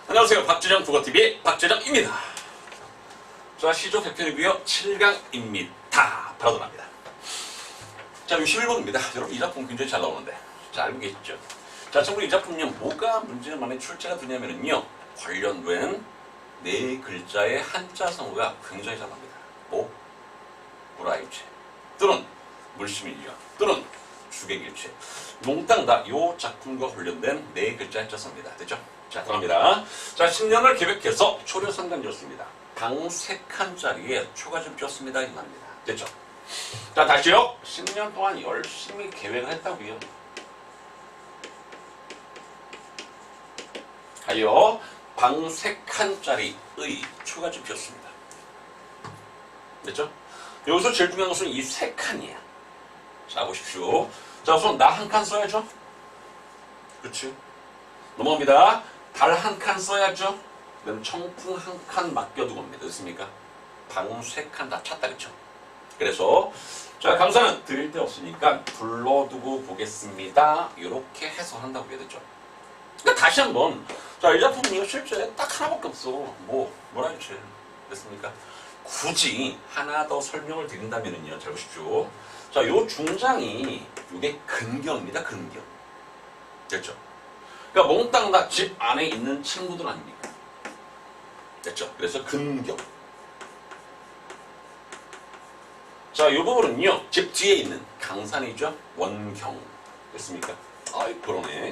안녕하세요. 박재정 국어TV의 박재정입니다. 자, 시조 100편이고요. 7강입니다. 바로 들어갑니다. 자, 61번입니다. 여러분, 이 작품 굉장히 잘 나오는데 자, 알고 계시죠? 자, 참고로 이 작품은요, 뭐가 문제는 만약에 출제가 되냐면요, 관련된 네 글자의 한자 성어가 굉장히 잘 나옵니다. 뭐? 불화일체 또는 물심일견 또는 주객일체, 몽땅 다 이 작품과 관련된 네 글자 한자 성어입니다. 됐죠? 자, 들어갑니다. 자, 10년을 계획해서 초려 상단 지었습니다. 방 3칸짜리에 초가집 지었습니다. 이 말입니다. 됐죠? 자, 다시요. 10년 동안 열심히 계획을 했다고요. 하여 방 3칸짜리의 초가집 지었습니다. 됐죠? 여기서 제일 중요한 것은 이 3칸이에요. 자, 보십시오. 자, 우선 나 한 칸 써야죠. 그렇지? 넘어갑니다. 달 한 칸 써야죠. 그다음 청풍 한 칸 맡겨두고 옵니다. 됐습니까? 방 3칸 다 찼다. 그쵸? 그래서 자, 강사는 드릴 데 없으니까 불러두고 보겠습니다. 이렇게 해석한다고 해야 되죠. 그러니까 다시 한번, 자, 이 작품은 이거 실제 딱 하나밖에 없어. 뭐라 했지? 됐습니까? 굳이 하나 더 설명을 드린다면요, 잘 보십시오. 자, 요 중장이 요게 근경입니다. 근경. 됐죠? 그러니까 몽땅 다 집 안에 있는 친구들 아닙니까? 됐죠? 그래서 근경. 자, 요 부분은요, 집 뒤에 있는 강산이죠? 원경. 됐습니까? 아이, 그러네.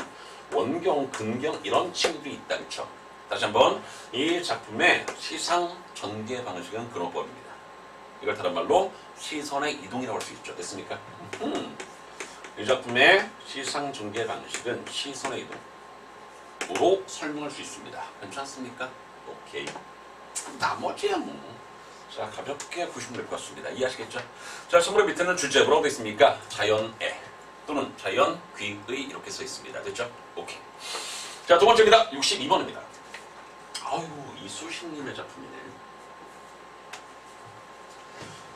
원경, 근경, 이런 친구들이 있다. 그쵸? 다시 한번, 이 작품의 시상 전개 방식은 근어법입니다. 이걸 다른 말로 시선의 이동이라고 할 수 있죠. 됐습니까? 이 작품의 시상 전개 방식은 시선의 이동으로 설명할 수 있습니다. 괜찮습니까? 오케이. 나머지야 뭐. 자, 가볍게 보시면 될 것 같습니다. 이해하시겠죠? 자, 선물 밑에는 주제 뭐라고 되어 있습니까? 자연애 또는 자연귀의 이렇게 써 있습니다. 됐죠? 오케이. 자, 두 번째입니다. 62번입니다. 아유, 이수신님의 작품이네.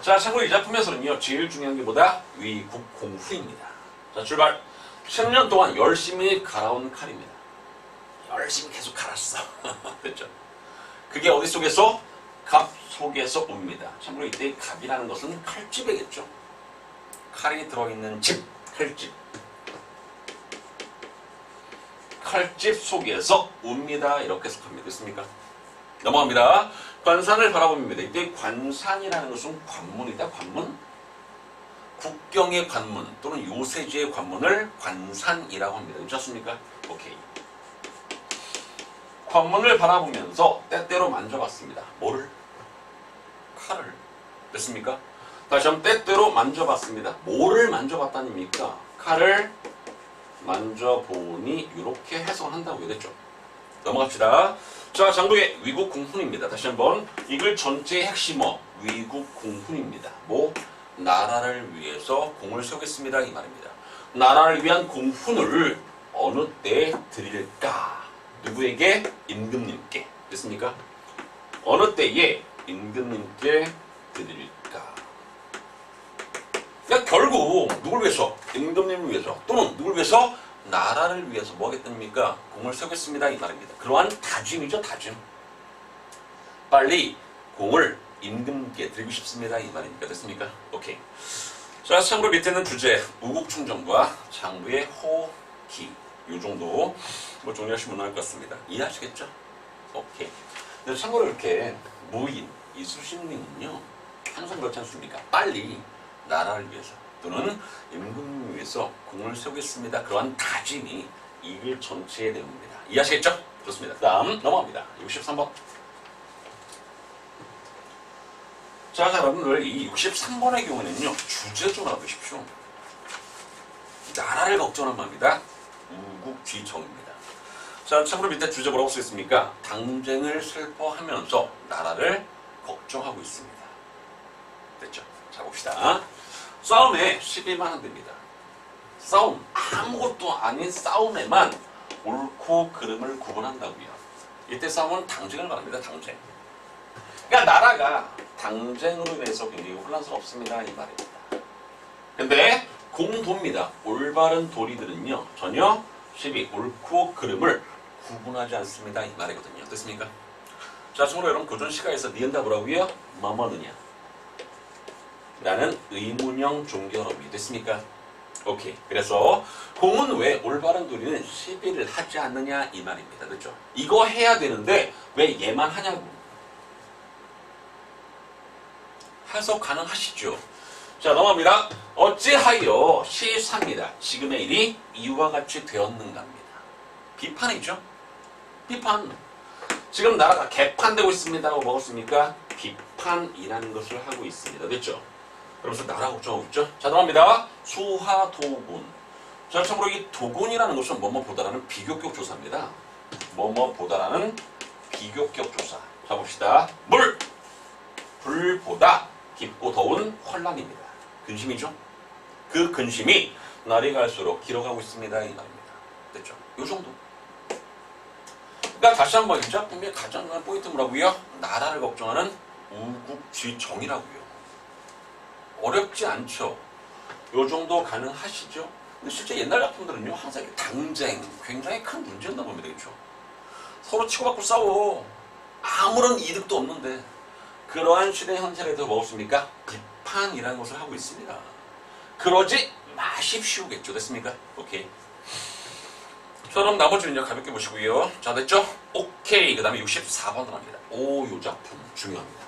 자, 참고로 이 작품에서는요, 제일 중요한 게 뭐다? 위국공후입니다. 자, 출발. 10년 동안 열심히 갈아온 칼입니다. 열심히 계속 갈았어. 됐죠? 그게 어디 속에서? 갑 속에서 옵니다. 참고로 이때 갑이라는 것은 칼집이겠죠. 칼이 들어있는 집, 칼집. 칼집 속에서 옵니다. 이렇게 해석합니다. 됐습니까? 넘어갑니다. 관산을 바라봅니다. 이때 관산이라는 것은 관문이다. 관문. 국경의 관문 또는 요새지의 관문을 관산이라고 합니다. 괜찮습니까? 오케이. 관문을 바라보면서 때때로 만져봤습니다. 뭐를? 칼을. 됐습니까? 다시 한번 때때로 만져봤습니다. 뭐를 만져봤다니까? 칼을 만져보니 이렇게 해석을 한다고 해야 됐죠. 넘어갑시다. 자, 장독의 위국공훈입니다. 다시 한번, 이 글 전체의 핵심어 위국공훈입니다. 뭐? 나라를 위해서 공을 세우겠습니다. 이 말입니다. 나라를 위한 공훈을 어느 때 드릴까? 누구에게? 임금님께. 됐습니까? 어느 때에 임금님께 드릴까? 그러니까 결국 누굴 위해서? 임금님을 위해서 또는 누굴 위해서? 나라를 위해서 뭐 하겠답니까? 공을 세우겠습니다. 이 말입니다. 그러한 다짐이죠. 다짐. 빨리 공을 임금께 드리고 싶습니다. 이 말입니까? 됐습니까? 오케이. 자, 참고로 밑에는 주제 우국충정과 장부의 호기, 요 정도 뭐 정리하시면 나을 것 같습니다. 이해하시겠죠? 오케이. 근데 참고로 이렇게 무인 이수신님은요, 항상 그렇지 않습니까? 빨리 나라를 위해서 또는 임금을 위해서 공을 세우겠습니다. 그러한 다짐이 이 글 전체의 내용입니다. 이해하시겠죠? 좋습니다. 그 다음 넘어갑니다. 63번. 자, 여러분들 이 63번의 경우에는요, 주제 좀 알아두십시오. 나라를 걱정한 마음이다. 우국쥐정입니다. 자, 참고로 밑에 주제 뭐라고 쓰겠습니까? 당쟁을 슬퍼하면서 나라를 걱정하고 있습니다. 됐죠? 자, 봅시다. 싸움에 시비만 한답니다. 싸움, 아무것도 아닌 싸움에만 옳고 그름을 구분한다고요. 이때 싸움은 당쟁을 말합니다. 당쟁. 그러니까 나라가 당쟁으로 인해서 굉장히 혼란스럽습니다. 이 말입니다. 근데 공도입니다. 올바른 도리들은요, 전혀 시비, 옳고 그름을 구분하지 않습니다. 이 말이거든요. 됐습니까? 자, 참고로 여러분 교준 시가에서 니은답 뭐라고요? 뭐뭐느냐. 라는 의문형 종결어미. 됐습니까? 오케이. 그래서 공은 왜 올바른 도리는 시비를 하지 않느냐 이 말입니다. 그렇죠? 이거 해야 되는데 왜 얘만 하냐고. 해석 가능하시죠? 자, 넘어갑니다. 어찌하여 시사입니다. 지금의 일이 이와 같이 되었는가입니다. 비판이죠. 비판. 지금 나라가 개판되고 있습니다라고 먹었습니까? 비판이라는 것을 하고 있습니다. 됐죠? 그러면서 나라 걱정하고 있죠? 자, 넘어갑니다. 수하도군. 자, 참고로 이 도군이라는 것은 뭐뭐보다라는 비교격 조사입니다. 뭐뭐보다라는 비교격 조사. 자, 봅시다. 물! 불보다 깊고 더운 환란입니다. 근심이죠? 그 근심이 날이 갈수록 길어가고 있습니다. 이 말입니다. 됐죠? 요 정도. 그러니까 다시 한번 이 작품의 가장 중요한 포인트 뭐라고요? 나라를 걱정하는 우국지정이라고요. 어렵지 않죠? 요 정도 가능하시죠? 근데 실제 옛날 작품들은요, 항상 당쟁, 굉장히 큰 문제였나 봅니다. 그렇죠? 서로 치고받고 싸워. 아무런 이득도 없는데 그러한 시대 현실에도 먹었습니까? 비판이라는 것을 하고 있습니다. 그러지 마십시오겠죠. 됐습니까? 오케이. 자, 그럼 나머지는요 가볍게 보시고요. 자, 됐죠? 오케이. 그 다음에 64번으로 합니다. 오, 요 작품 중요합니다.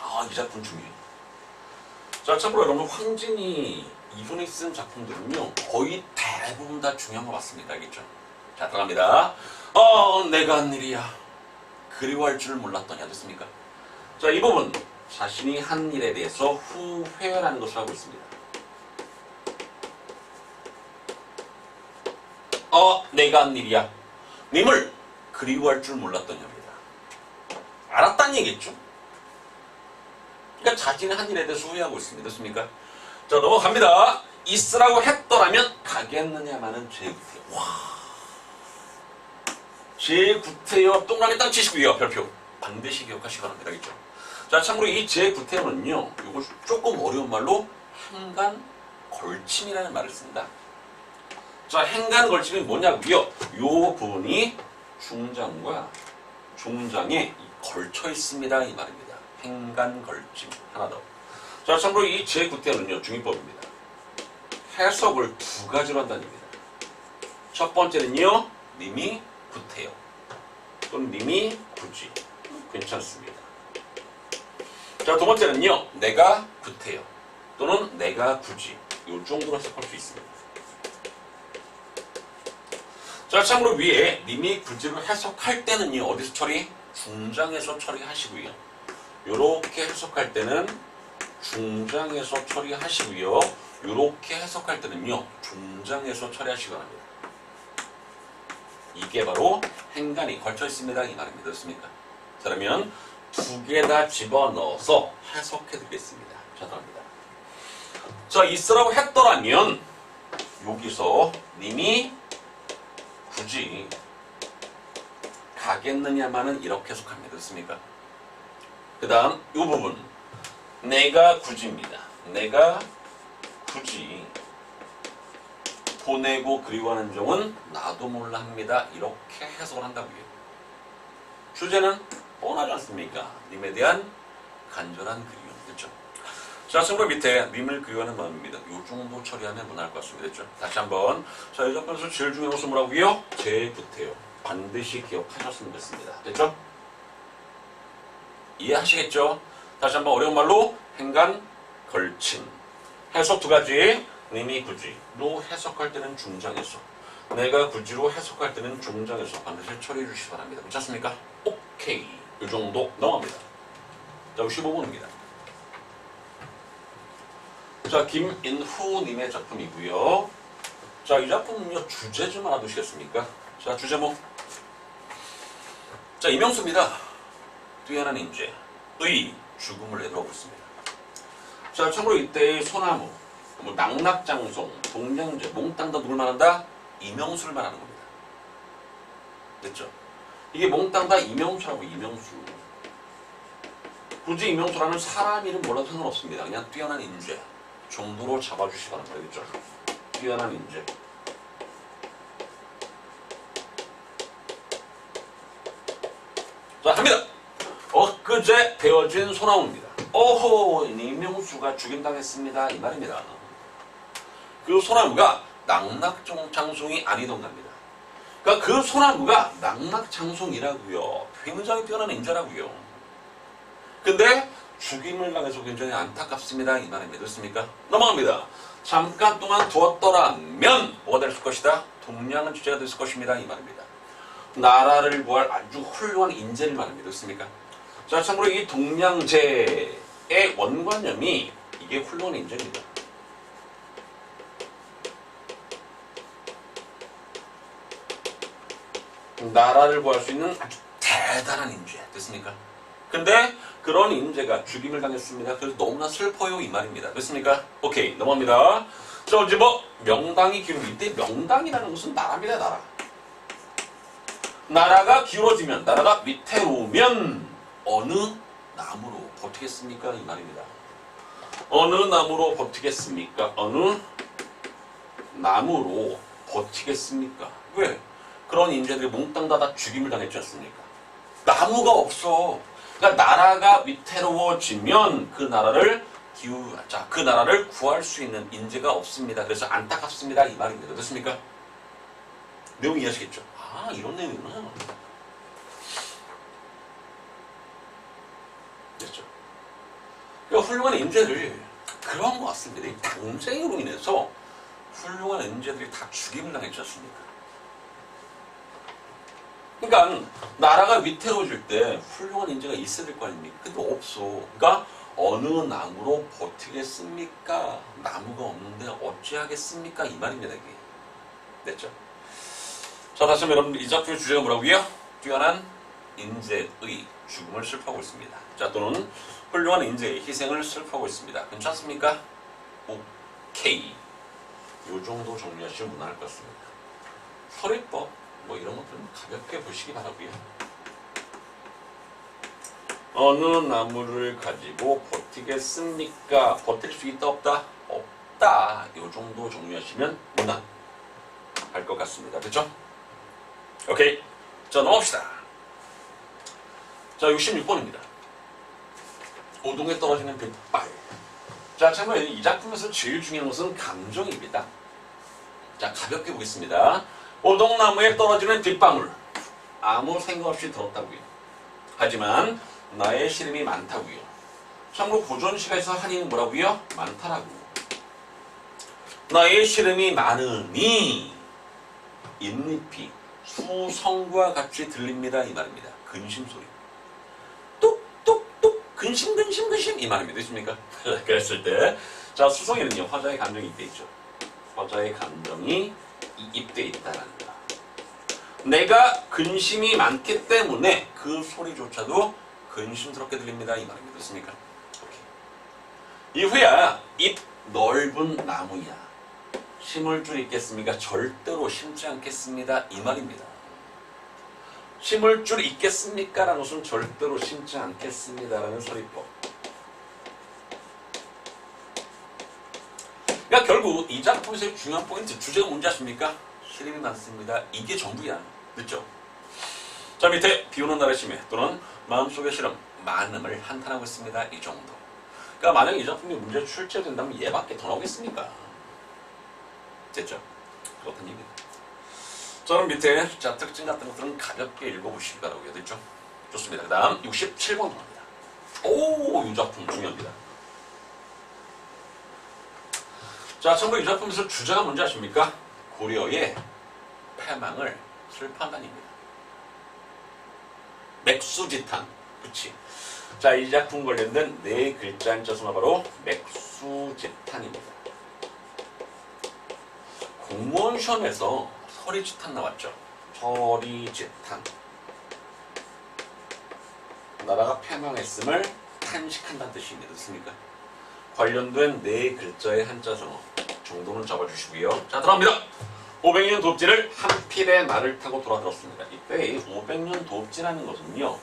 아, 이 작품 중요해요. 자, 참고로 여러분 황진이 이분이 쓴 작품들은요 거의 대부분 다 중요한 것 같습니다. 알겠죠? 자, 들어갑니다. 내가 한 일이야. 그리워할 줄 몰랐더냐. 됐습니까? 자, 이 부분 자신이 한 일에 대해서 후회라는 것을 하고 있습니다. 내가 한 일이야. 님을 그리워할 줄 몰랐더냐입니다. 알았다는 얘기겠죠? 그러니까 자신의 한 일에 대해서 후회하고 있습니다. 됐습니까? 자, 넘어갑니다. 있으라고 했더라면 가겠느냐마는 제구태여. 와. 제구태여 동그라미 딱 치시고요. 별표. 반드시 기억하시기 바랍니다. 알겠죠? 자, 참고로 이 제구태여는요, 이거 조금 어려운 말로 행간 걸침이라는 말을 씁니다. 자, 행간 걸침이 뭐냐고요? 요 부분이 중장과 종장에 걸쳐 있습니다. 이 말입니다. 행간 걸침. 하나 더. 자, 참고로 이 제구태여는요, 중위법입니다. 해석을 두 가지로 한다는 얘기입니다. 첫 번째는요, 님이 구태여 또는 님이 굳이. 괜찮습니다. 자, 두 번째는요, 내가 구태여 또는 내가 굳이. 요 정도로 해석할 수 있습니다. 자, 참고로 위에 님이 굳이로 해석할 때는요, 어디서 처리? 중장에서 처리하시고요. 요렇게 해석할 때는 중장에서 처리하시고요. 요렇게 해석할 때는요, 중장에서 처리하시기 바랍니다. 이게 바로 행간이 걸쳐 있습니다. 이 말입니다. 됐습니까? 자, 그러면 두 개 다 집어넣어서 해석해 드리겠습니다. 자, 들어갑니다. 자, 있으라고 했더라면 여기서 님이 굳이 가겠느냐마는 이렇게 해석합니다. 됐습니까? 그 다음 이 부분 내가 굳이입니다. 내가 굳이 보내고 그리워하는 종은 나도 몰라 합니다. 이렇게 해석을 한다고요. 주제는 뻔하지 않습니까? 님에 대한 간절한 그리움. 됐죠? 자, 참고로 밑에 님을 그리워하는 마음입니다. 이 정도 처리하면 무난할 것 같습니다. 됐죠? 다시 한번. 자, 이 작품에서 제일 중요한 것은 뭐라고요? 제구태여. 반드시 기억하셨으면 됐습니다. 됐죠? 이해하시겠죠? 다시 한번 어려운 말로 행간 걸침. 해석 두 가지. 님이 굳이로 해석할 때는 중장에서, 내가 굳이로 해석할 때는 중장에서 반드시 처리해 주시기 바랍니다. 괜찮습니까? 오케이. 이 정도 넘어갑니다. 자, 15번입니다. 자, 김인후님의 작품이고요. 자, 이 작품은요, 주제 좀 알아두시겠습니까? 자, 주제목. 자, 이명수입니다. 뛰어난 인재, 의, 죽음을 내다보고 있습니다. 자, 참고로 이때의 소나무, 뭐 낙낙장송, 동량제, 몽땅 다 누굴 말한다? 이명수를 말하는 겁니다. 됐죠? 이게 몽땅 다 이명수라고. 이명수. 굳이 이명수라는 사람 이름 몰라도 상관없습니다. 그냥 뛰어난 인재 정도로 잡아주시기 바랍니다. 그렇죠? 뛰어난 인재. 갑니다. 엊그제 베어진 소나무입니다. 어허, 이명수가 죽임당했습니다. 이 말입니다. 그 소나무가 낙낙장송이 아니던갑니다. 그러니까 그 소나무가 낙낙장송이라고요. 굉장히 뛰어난 인재라고요. 근데 죽임을 당해서 굉장히 안타깝습니다. 이 말입니다. 됐습니까? 넘어갑니다. 잠깐 동안 두었더라면 뭐가 될 것이다? 동량한 주제가 됐을 것입니다. 이 말입니다. 나라를 구할 아주 훌륭한 인재를 말합니다. 됐습니까? 자, 참고로 이 동량제의 원관념이 이게 훌륭한 인재입니다. 나라를 구할 수 있는 아주 대단한 인재. 됐습니까? 근데 그런 인재가 죽임을 당했습니다. 그래서 너무나 슬퍼요. 이 말입니다. 됐습니까? 오케이, 넘어갑니다. 자, 이제 뭐 명당이 기울고 이때 명당이라는 것은 나라입니다. 나라. 나라가 기울어지면, 나라가 위태로우면 어느 나무로 버티겠습니까? 이 말입니다. 어느 나무로 버티겠습니까? 어느 나무로 버티겠습니까? 왜? 그런 인재들이 몽땅 다 죽임을 당했지 않습니까? 나무가 없어. 그러니까 나라가 위태로워지면 그 나라를 그 나라를 구할 수 있는 인재가 없습니다. 그래서 안타깝습니다. 이 말입니다. 됐습니까? 내용 이해하시겠죠? 아, 이런 내용이구나. 됐죠? 그러니까 훌륭한 인재들 그런 것 같습니다. 이 당쟁으로 인해서 훌륭한 인재들이 다 죽임을 당했지 않습니까? 그러니까 나라가 위태로워질 때 훌륭한 인재가 있어야 될 거 아닙니까? 근데 없어. 그러니까 어느 나무로 버티겠습니까? 나무가 없는데 어찌하겠습니까? 이 말입니다. 이게. 됐죠? 자, 다시 한번 여러분, 이 작품의 주제가 뭐라고요? 뛰어난 인재의 죽음을 슬퍼하고 있습니다. 자, 또는 훌륭한 인재의 희생을 슬퍼하고 있습니다. 괜찮습니까? 오케이. 요 정도 정리하시면 무난할 것 같습니다. 서리법 뭐 이런 것들은 가볍게 보시기 바라고요. 어느 나무를 가지고 버티겠습니까? 버틸 수 있다 없다? 없다. 요 정도 정리하시면 무난할 것 같습니다. 됐죠? 오케이. 자, 넘어갑시다. 자, 66번입니다. 오동에 떨어지는 빛발. 자, 참고로 이 작품에서 제일 중요한 것은 감정입니다. 자, 가볍게 보겠습니다. 오동나무에 떨어지는 빗방울. 아무 생각 없이 들었다고요. 하지만 나의 시름이 많다고요. 참고로 고전시가에서 한이는 뭐라고요? 많다라고. 나의 시름이 많으니 잇잎이 수성과 같이 들립니다. 이 말입니다. 근심소리. 뚝뚝뚝 근심 이 말입니다. 됐습니까? 그랬을 때, 자, 수성에는요 화자의 감정이 입돼 있죠. 화자의 감정이 이입돼 있다는 거. 내가 근심이 많기 때문에 그 소리조차도 근심스럽게 들립니다. 이 말입니다. 됐습니까? 오케이. 이후야 잎 넓은 나무야. 심을 줄 있겠습니까? 절대로 심지 않겠습니다. 이 말입니다. 심을 줄 있겠습니까? 라는 것은 절대로 심지 않겠습니다. 라는 서리법. 그러니까 결국 이 작품에서의 중요한 포인트, 주제가 뭔지 아십니까? 시름이 많습니다. 이게 전부야. 됐죠? 자, 밑에 비 오는 날의 심해 또는 마음속의 시름, 많음을 한탄하고 있습니다. 이 정도. 그러니까 만약에 이 작품이 문제 출제된다면 얘밖에 더 나오겠습니까? 됐죠? 그렇다는 얘기입니다. 자, 그럼 밑에 자, 특징 같은 것들은 가볍게 읽어보시기 바라고요. 됐죠? 좋습니다. 그 다음 67번 갑니다. 오, 이 작품 중요합니다. 자, 참고로 이 작품에서 주제가 뭔지 아십니까? 고려의 패망을 슬퍼한다입니다. 맥수지탄. 그치? 자, 이 작품 관련된 네 글자 한자수가 바로 맥수지탄입니다. 공무원 시험에서 서리지탄 나왔죠. 서리지탄. 나라가 패망했음을 탄식한다는 뜻입니다. 됐습니까? 관련된 네 글자의 한자성어 정도는 잡아주시고요. 자, 들어갑니다. 500년 도읍지를 한 필의 말을 타고 돌아들었습니다. 이때 500년 도읍지라는 것은요,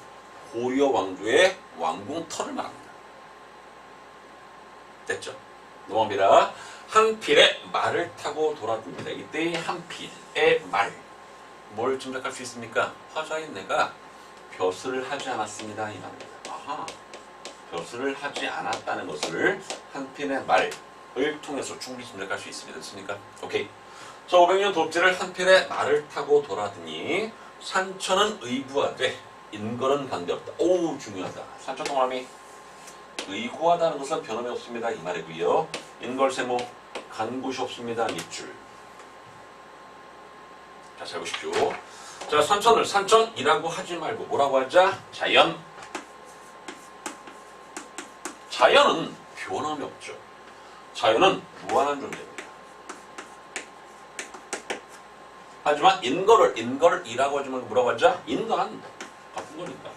고려 왕조의 왕궁터를 말합니다. 됐죠? 넘어갑니다. 한 필의 말을 타고 돌아듭니다. 이때의 한 필의 말. 뭘 짐작할 수 있습니까? 화자인 내가 벼슬을 하지 않았습니다. 이 말입니다. 아하, 벼슬을 하지 않았다는 것을 한편의 말을 통해서 충분히 짐작할 수 있습니다. 됐습니까? 오케이. 자, 500년 돕지를 한편의 말을 타고 돌아더니 산천은 의구하되 인걸은 관계없다. 오, 중요하다. 산천 동그라미. 의구하다는 것은 변함이 없습니다. 이 말이고요. 인걸세모 간 곳이 없습니다. 밑줄. 자, 잘 보십시오. 자, 산천을 산천이라고 하지 말고 뭐라고 하자? 자연. 자연은 변함이 없죠. 자연은 무한한 존재입니다. 하지만 인걸이라고 하지 말고 뭐라고 하자? 인간. 같은 거니까.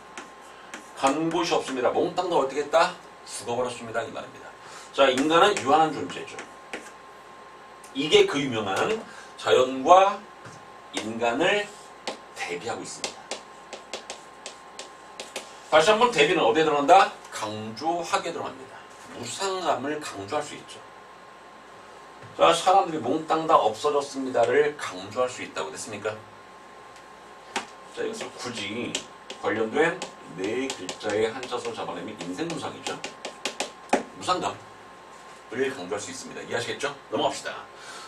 간 곳이 없습니다. 몽땅 다 어떻게 했다? 죽어버렸습니다. 이 말입니다. 자, 인간은 유한한 존재죠. 이게 그 유명한 자연과 인간을 대비하고 있습니다. 다시 한번 대비는 어디에 들어간다? 강조하게 들어갑니다. 무상함을 강조할 수 있죠. 자, 사람들이 몽땅 다 없어졌습니다를 강조할 수 있다고 됐습니까? 자, 여기서 굳이 관련된 네 글자의 한자서 잡아내면 인생무상이죠. 무상감을 강조할 수 있습니다. 이해하시겠죠? 넘어갑시다.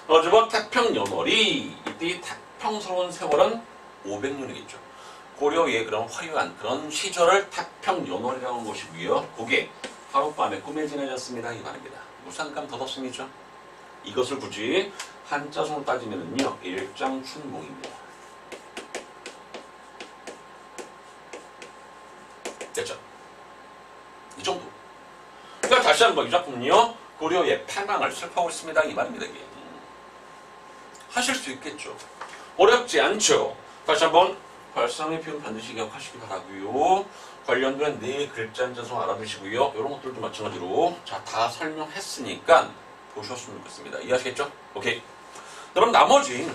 저번 태평연월이 이때 태평스러운 세월은 500년이겠죠. 고려의 그런 화려한 그런 시절을 태평연월이라고 하는 것이고요. 그게 하룻밤에 꿈에 지나졌습니다. 이 말입니다. 무상감 덧없음이죠. 이것을 굳이 한자성으로 따지면은요, 일장춘몽입니다. 됐죠? 이 정도. 그러니까 다시 한번 이 작품은요, 고려의 패망을 슬퍼하고 있습니다. 이 말입니다. 이게. 하실 수 있겠죠. 어렵지 않죠. 다시 한번 발상의 표현 반드시 기억하시기 바라고요. 관련된 네 글자 한자성 알아두시고요. 이런 것들도 마찬가지로 자, 다 설명했으니까 보셨으면 좋겠습니다. 이해하시겠죠? 오케이. 그럼 나머지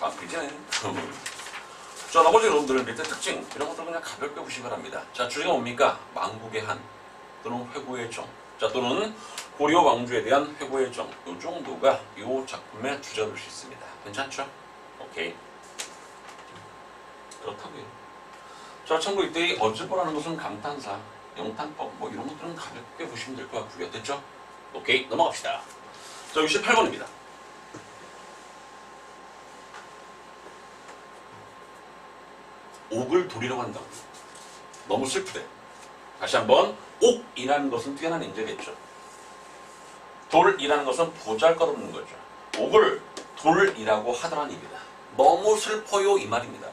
그렇잖아요. 자, 나머지 여러분들 밑에 특징 이런 것들 그냥 가볍게 보시기 바랍니다. 자, 주제가 뭡니까? 망국의 한 또는 회고의 정. 자, 또는 고려 왕조에 대한 회고의 정. 이 정도가 이 작품의 주제로 될 수 있습니다. 괜찮죠? 오케이. 그렇다고요. 자, 참고 이때 어즈보라는 것은 감탄사, 영탄법 뭐 이런 것들은 가볍게 보시면 될 것 같고요. 됐죠? 오케이. 넘어갑시다. 자, 68번입니다. 옥을 돌이라고 한다고. 너무 슬프대. 다시 한번 옥이라는 것은 뛰어난 인재겠죠. 돌이라는 것은 보잘것없는 거죠. 옥을 돌이라고 하더란 입니다. 너무 슬퍼요 이 말입니다.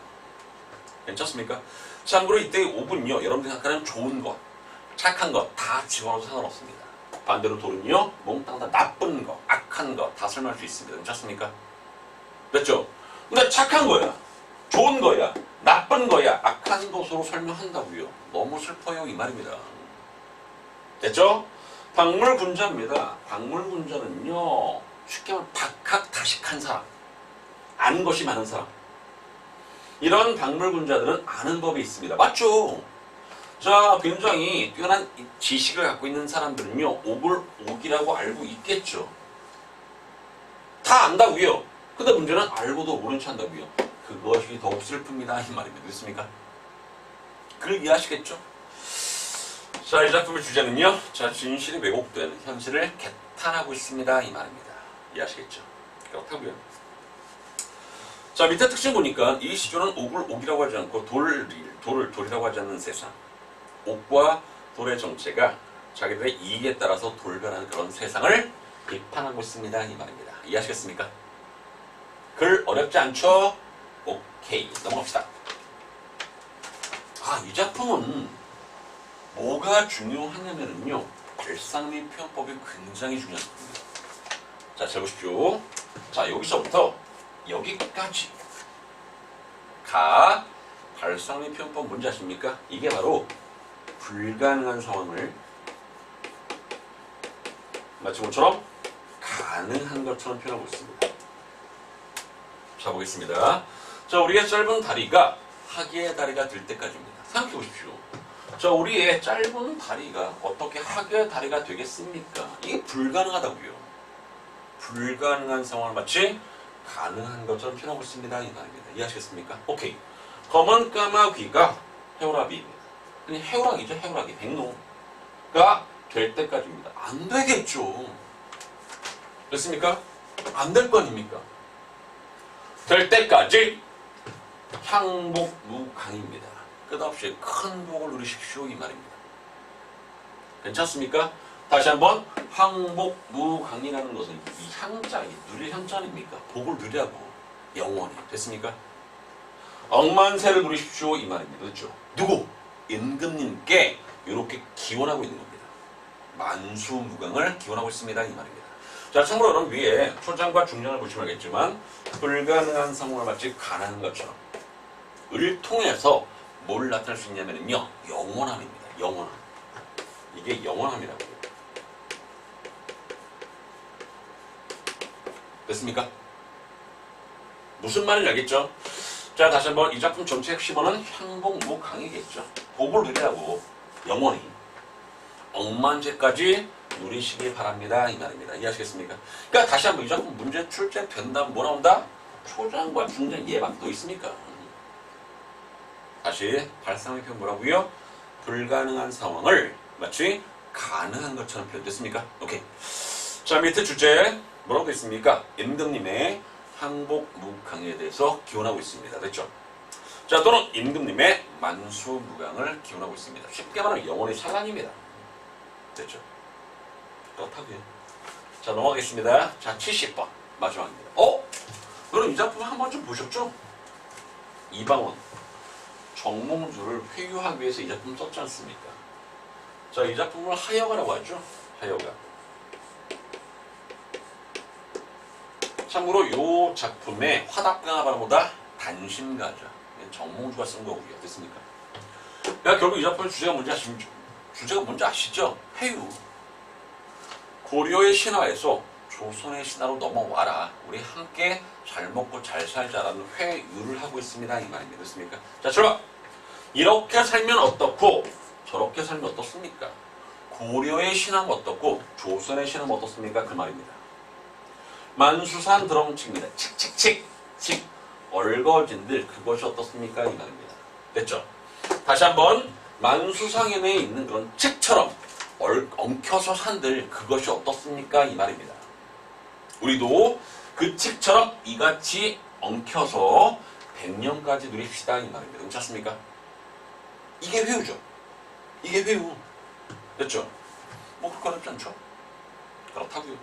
괜찮습니까? 참고로 이때 옥은요, 여러분들이 생각하는 좋은 것, 착한 것 다 집어넣어도 상관없습니다. 반대로 돌은요, 몽땅 다 나쁜 것, 악한 것 다 설명할 수 있습니다. 괜찮습니까? 됐죠? 근데 착한 거야, 좋은 거야, 나쁜 거야, 악한 것으로 설명한다고요. 너무 슬퍼요 이 말입니다. 됐죠? 박물군자입니다. 박물군자는요, 쉽게 말하면 박학다식한 사람, 아는 것이 많은 사람. 이런 박물군자들은 아는 법이 있습니다. 맞죠? 자, 굉장히 뛰어난 지식을 갖고 있는 사람들은요, 옥을 옥이라고 알고 있겠죠. 다 안다고요. 근데 문제는 알고도 모른 체 한다고요. 그것이 더욱 슬픕니다. 이 말입니다. 됐습니까? 그걸 이해하시겠죠? 자, 이 작품의 주제는요, 자, 진실이 왜곡된 현실을 개탄하고 있습니다. 이 말입니다. 이해하시겠죠? 그렇다고요. 자, 밑에 특징 보니까 이 시조는 옥을 옥이라고 하지 않고 돌을 돌이라고 하지 않는 세상. 옥과 돌의 정체가 자기들의 이익에 따라서 돌변하는 그런 세상을 비판하고 있습니다. 이 말입니다. 이해하시겠습니까? 글 어렵지 않죠? 오케이. 넘어갑시다. 아, 이 작품은 뭐가 중요하냐면요, 발상 및 표현법이 굉장히 중요한 작품입니다. 자, 잘 보십시오. 자, 여기서부터 여기까지 가 발상 및 표현법 뭔지 아십니까? 이게 바로 불가능한 상황을 마치 것처럼 가능한 것처럼 표현하고 있습니다. 자, 보겠습니다. 자, 우리의 짧은 다리가 하계의 다리가 될 때까지입니다. 생각해 보십시오. 자, 우리의 짧은 다리가 어떻게 하계의 다리가 되겠습니까? 이게 불가능하다고요. 불가능한 상황을 마치 가능한 것처럼 표현하고 있습니다. 이 말입니다. 이해하시겠습니까? 오케이. 검은 까마귀가 해오라비입니다. 그냥 해오라기죠. 해오라기. 백로가 될 때까지입니다. 안 되겠죠. 됐습니까? 안 될 거 아닙니까? 될 때까지 향복무강입니다. 끝없이 큰 복을 누리십시오 이 말입니다. 괜찮습니까? 다시 한번 항복무강이라는 것은 이 향자, 이 누릴 향자 아닙니까? 복을 누리라고 영원히. 됐습니까? 억만세를 누리십시오 이 말입니다. 그렇죠? 누구? 임금님께 이렇게 기원하고 있는 겁니다. 만수무강을 기원하고 있습니다 이 말입니다. 자, 참고로 여러분 위에 초장과 중량을 보시면 알겠지만 불가능한 상황을 마치 가능한 것처럼 을 통해서 뭘 나타낼 수 있냐면요, 영원함입니다. 영원함. 이게 영원함이라고요. 됐습니까? 무슨 말인지 알겠죠? 자, 다시 한번 이 작품 전체 핵심어는 향복무강이겠죠. 복을 누리라고 영원히 억만세까지 누리시기 바랍니다 이 말입니다. 이해하시겠습니까? 그러니까 다시 한번 이 작품 문제 출제된다면 뭐 나온다? 초장과 중장 예방도 있습니까? 다시 발상의 표현 뭐라고요? 불가능한 상황을 마치 가능한 것처럼 표현됐습니까? 오케이. 자, 밑에 주제 뭐라고 있습니까? 임금님의 항복무강에 대해서 기원하고 있습니다. 됐죠? 자, 또는 임금님의 만수무강을 기원하고 있습니다. 쉽게 말하면 영원히 산란입니다. 됐죠? 그렇다고요. 자, 넘어가겠습니다. 자, 70번 마지막입니다. 여러분 이 작품 한 번쯤 보셨죠? 이방원 정몽주를 회유하기 위해서 이 작품 썼지 않습니까? 자, 이 작품을 하여가라고 하죠. 하여가. 참고로 이 작품의 화답강화바라보다 단심가죠. 정몽주가 쓴 거고요. 됐습니까? 그러니까 결국 이 작품의 주제가 뭔지 아시죠? 회유. 고려의 신화에서 조선의 신화로 넘어와라. 우리 함께 잘 먹고 잘 살자라는 회유를 하고 있습니다. 이 말입니다. 됐습니까? 자, 들어봐. 이렇게 살면 어떻고 저렇게 살면 어떻습니까? 고려의 신화는 어떻고 조선의 신화는 어떻습니까? 그 말입니다. 만수산 드럼칙입니다. 칙칙칙 칙 얼거진들 그것이 어떻습니까? 이 말입니다. 됐죠? 다시 한번 만수상인에 있는 그런 책처럼 엉켜서 산들 그것이 어떻습니까? 이 말입니다. 우리도 그 책처럼 이같이 엉켜서 100년까지 누립시다 이 말입니다. 괜찮습니까? 이게 회유죠. 이게 회유. 됐죠? 뭐 그렇게 어렵지 않죠? 그렇다고요.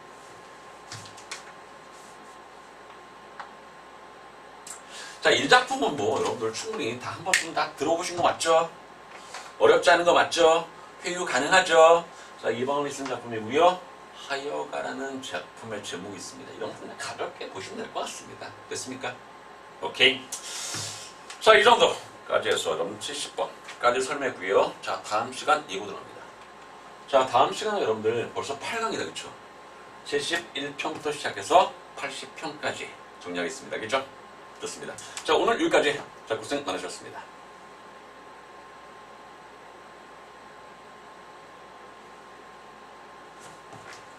자, 이 작품은 뭐 여러분들 충분히 다 한 번쯤 다 들어보신 거 맞죠? 어렵지 않은 거 맞죠? 회유 가능하죠? 자, 이방원이 쓴 작품이고요. 하여가라는 작품의 제목이 있습니다. 이런 거 그냥 가볍게 보시면 될 것 같습니다. 됐습니까? 오케이. 자, 이 정도까지 해서 여러분 70번까지 설명했고요. 자, 다음 시간 예고 들어갑니다. 자, 다음 시간에 여러분들 벌써 8강이다. 그쵸? 71편부터 시작해서 80편까지 정리하겠습니다. 그죠? 좋습니다. 자, 오늘 여기까지. 자, 고생 많으셨습니다.